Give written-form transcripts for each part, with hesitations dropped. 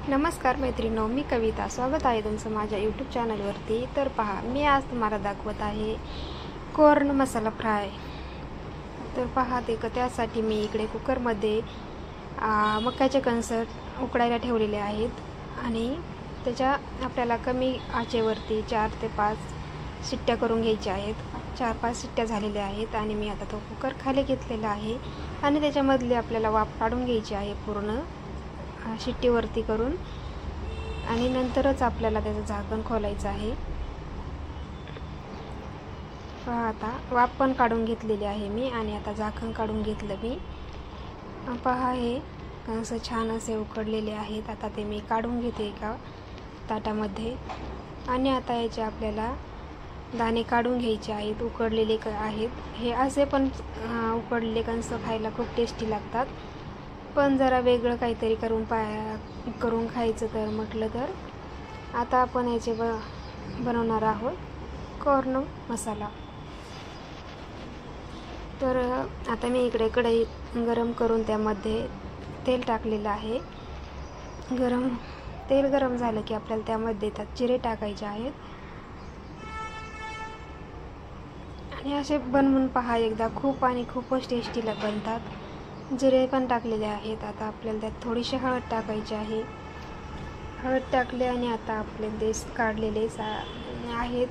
नमस्कार मैत्रिणींनो, मी कविता. स्वागत आहे तुमचं माझ्या यूट्यूब चॅनलवरती. तर पहा, मी आज तुम्हाला दाखवत आहे कॉर्न मसाला फ्राय. तर पहा, त्यासाठी मी इकडे कुकरमध्ये मक्याचे कणस उकडायला ठेवलेले आहेत आणि त्याच्या आपल्याला कमी आचेवरती 4 ते 5 शिट्ट्या करून घ्यायच्या आहेत. 4-5 शिट्ट्या झालेल्या आहेत आणि मी आता तो कुकर खाली घेतलेला आहे आणि त्याच्यामधली आपल्याला वाफ काढून घ्यायची आहे पूर्ण शिट्टीवरती करून, आणि नंतरच आपल्याला त्याचं झाकण खोलायचं आहे. पहा, आता वाफ पण काढून घेतलेली आहे मी आणि आता झाकण काढून घेतलं मी. पहा, हे असं छान असे उकडलेले आहेत. आता ते मी काढून घेते एका ताटामध्ये आणि आता याचे आपल्याला दाणे काढून घ्यायचे आहेत. उकडलेले आहेत हे. असे पण उकडलेले कणस खायला खूप टेस्टी लागतात, पण जरा वेगळं काहीतरी करून खायचं तर म्हटलं तर आता आपण याचे बनवणार आहोत कॉर्न मसाला. तर आता मी इकडे कढई गरम करून त्यामध्ये तेल टाकलेलं आहे. तेल गरम झालं की आपल्याला त्यामध्ये जिरे टाकायचे आहेत आणि असे बनवून पहा एकदा. खूपच टेस्टी बनतात. जिरे पण टाकलेले आहेत. आता आपल्याला त्यात थोडीशी हळद टाकायची आहे. हळद टाकले आणि आता आपले काढलेले आहेत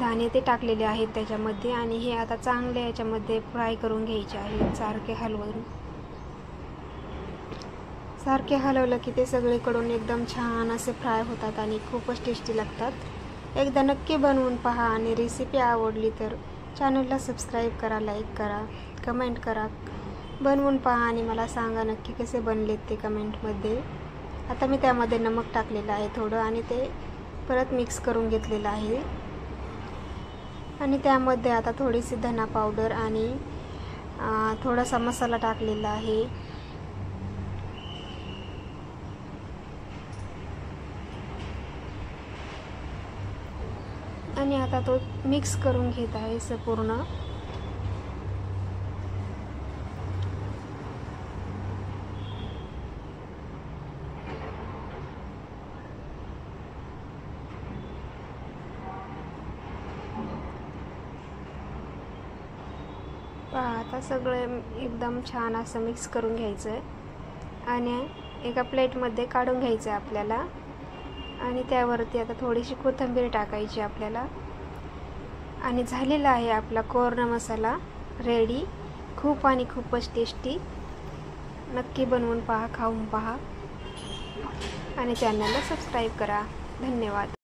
दाणे ते टाकलेले आहेत त्याच्यामध्ये, आणि हे आता चांगले याच्यामध्ये फ्राय करून घ्यायचे आहेत. सारखे हलवलं की ते सगळीकडून एकदम छान असे फ्राय होतात आणि खूपच टेस्टी लागतात. एकदा नक्की बनवून पहा आणि रेसिपी आवडली तर चॅनलला सबस्क्राईब करा, लाईक करा, कमेंट करा. बनवून पहा आणि मला सांगा नक्की कसे बनलेत ते कमेंटमध्ये. आता मी त्यामध्ये नमक टाकलेलं आहे थोडं आणि ते परत मिक्स करून घेतलेलं आहे. आणि त्यामध्ये आता थोडीशी धना पावडर आणि थोडासा मसाला टाकलेला आहे. आणि आता तो मिक्स करून घेत आहे पूर्ण. पहा, आता सगळं एकदम छान असं मिक्स करून घ्यायचं आहे आणि एका प्लेटमध्ये काढून घ्यायचं आहे आपल्याला. आणि त्यावरती आता थोडीशी कोथिंबीर टाकायची आपल्याला. आणि झालेला आहे आपला कॉर्न मसाला रेडी. खूपच टेस्टी. नक्की बनवून पहा, खाऊन पहा आणि चॅनलला सबस्क्राईब करा. धन्यवाद.